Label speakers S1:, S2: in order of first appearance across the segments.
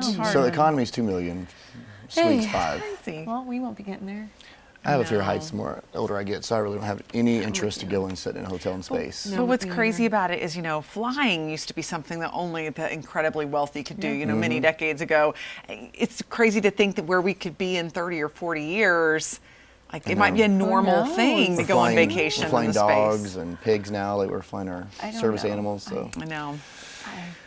S1: So the economy's $2 million, suites $5.
S2: Crazy.
S3: Well, we won't be getting there.
S1: I have a fear of heights the more older I get, so I really don't have any interest to go and sit in a hotel in space.
S2: But what's crazy about it is, flying used to be something that only the incredibly wealthy could do, many decades ago. It's crazy to think that where we could be in 30 or 40 years, like it might be a normal thing to go on vacation.
S1: We're flying
S2: in the
S1: dogs
S2: space.
S1: and pigs now, like we're flying our service animals. So
S2: I know.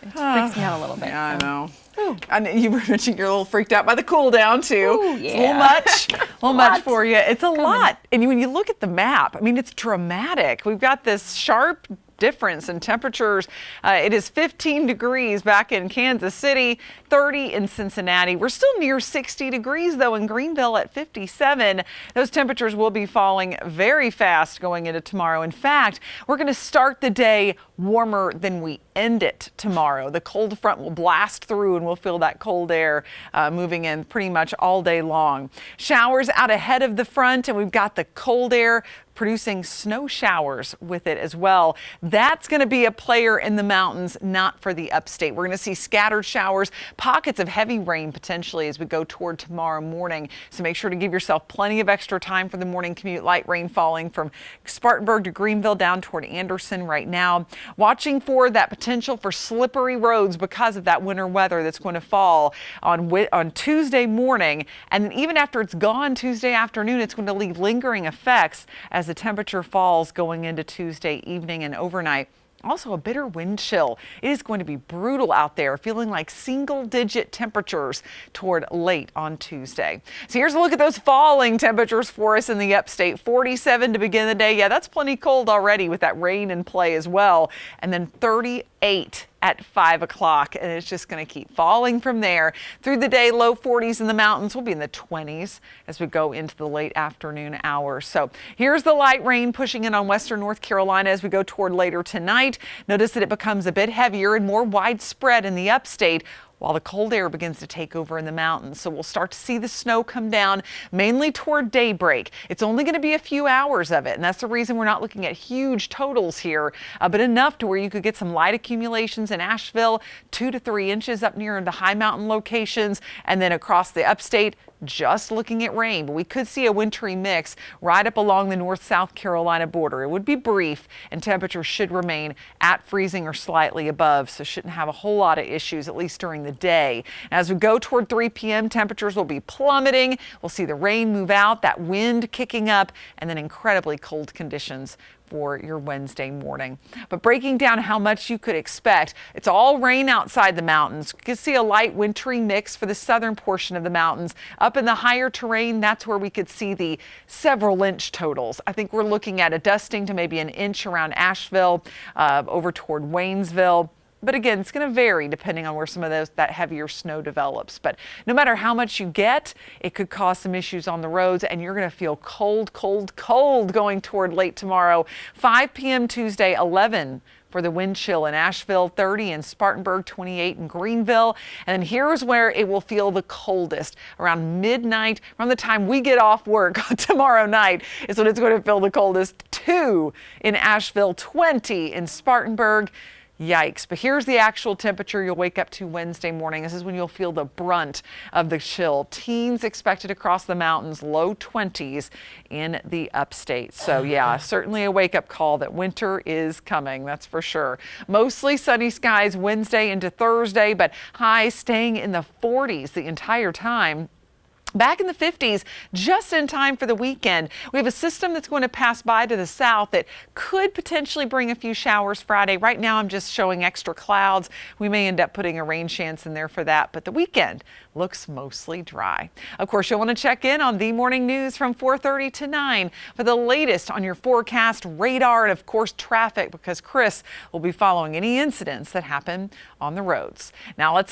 S3: It freaks me out a little bit.
S2: Yeah,
S3: so.
S2: I know. And you were mentioning you're a little freaked out by the cool down too.
S3: Ooh,
S2: It's a little much, a little much for you. It's a lot. And when you look at the map, I mean, it's dramatic. We've got this sharp difference in temperatures. It is 15 degrees back in Kansas City, 30 in Cincinnati. We're still near 60 degrees though in Greenville at 57. Those temperatures will be falling very fast going into tomorrow. In fact, we're going to start the day warmer than we end it tomorrow. The cold front will blast through and we'll feel that cold air moving in pretty much all day long. Showers out ahead of the front, and we've got the cold air producing snow showers with it as well. That's going to be a player in the mountains, not for the upstate. We're going to see scattered showers, pockets of heavy rain potentially as we go toward tomorrow morning. So make sure to give yourself plenty of extra time for the morning commute. Light rain falling from Spartanburg to Greenville down toward Anderson right now. Watching for that potential for slippery roads because of that winter weather that's going to fall on Tuesday morning. And even after it's gone Tuesday afternoon, it's going to leave lingering effects as the temperature falls going into Tuesday evening and overnight. Also a bitter wind chill. It is going to be brutal out there, feeling like single-digit temperatures toward late on Tuesday. So here's a look at those falling temperatures for us in the upstate. 47 to begin the day. Yeah, that's plenty cold already with that rain in play as well. And then 38 at 5 o'clock, and it's just going to keep falling from there. Through the day, low 40s in the mountains. We'll be in the 20s as we go into the late afternoon hours. So here's the light rain pushing in on western North Carolina as we go toward later tonight. Notice that it becomes a bit heavier and more widespread in the upstate, while the cold air begins to take over in the mountains. So we'll start to see the snow come down mainly toward daybreak. It's only going to be a few hours of it, and that's the reason we're not looking at huge totals here, but enough to where you could get some light accumulations in Asheville, 2 to 3 inches up near the high mountain locations, and then across the upstate, just looking at rain. But we could see a wintry mix right up along the North-South Carolina border. It would be brief, and temperatures should remain at freezing or slightly above, so shouldn't have a whole lot of issues, at least during the day. As we go toward 3 p.m., temperatures will be plummeting. We'll see the rain move out, that wind kicking up, and then incredibly cold conditions for your Wednesday morning. But breaking down how much you could expect, it's all rain outside the mountains. You can see a light wintry mix for the southern portion of the mountains. Up in the higher terrain, that's where we could see the several inch totals. I think we're looking at a dusting to maybe an inch around Asheville, over toward Waynesville. But again, it's going to vary depending on where some of that heavier snow develops. But no matter how much you get, it could cause some issues on the roads, and you're going to feel cold, cold, cold going toward late tomorrow. 5 p.m. Tuesday, 11 for the wind chill in Asheville, 30 in Spartanburg, 28 in Greenville. And then here's where it will feel the coldest. Around midnight, around the time we get off work tomorrow night is when it's going to feel the coldest. 2 in Asheville, 20 in Spartanburg. Yikes. But here's the actual temperature you'll wake up to Wednesday morning. This is when you'll feel the brunt of the chill. Teens expected across the mountains, low 20s in the upstate. So yeah, certainly a wake-up call that winter is coming, that's for sure. Mostly sunny skies Wednesday into Thursday, but highs staying in the 40s the entire time. Back in the 50s, just in time for the weekend. We have a system that's going to pass by to the south that could potentially bring a few showers Friday. Right now, I'm just showing extra clouds. We may end up putting a rain chance in there for that, but the weekend looks mostly dry. Of course, you'll want to check in on the morning news from 4:30 to 9 for the latest on your forecast, radar, and of course, traffic, because Chris will be following any incidents that happen on the roads. Now let's head